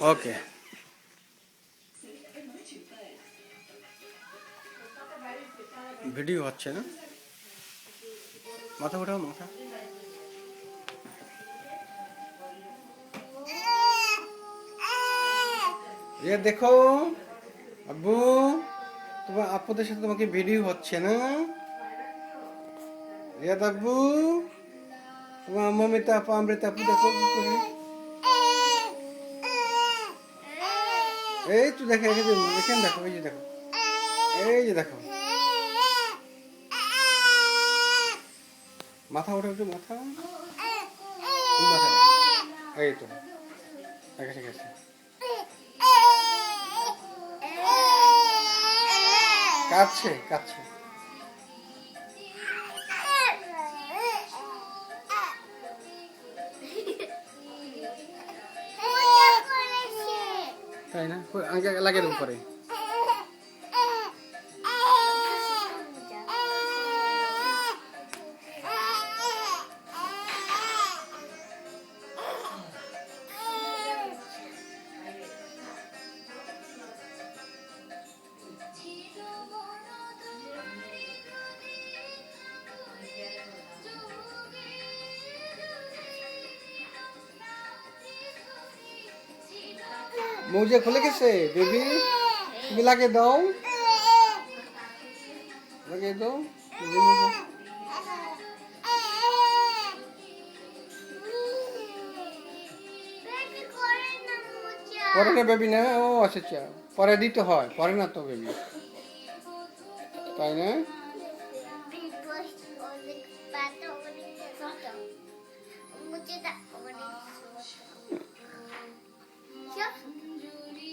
ওকে। Video হচ্ছে না, মাথা উঠাও মাথা। রিয়া দেখো, আব্বু তোমার আপুদের সাথে তোমাকে ভিডিও হচ্ছে না। রিয়া আব্বু, তোমার মমিতা আপু অমৃতা আপু দেখো কি করে। এই তো দেখো, এখানে দেখো, এই যে দেখো, এই যে দেখো, মাথা ওঠে একটু, মাথা মাথা, এই তো ঠিক আছে। কাঁদছে কাঁদছে। তাই না, আগে লাগিয়ে দেবো পরে। মৌজা খুলে গেছে বেবি, তুমি লাগিয়ে দাও, লাগিয়ে দাও। পরে না বেবি না, ও আচ্ছা, পরে দিতে হয়, পরে না তো বেবি, তাই না?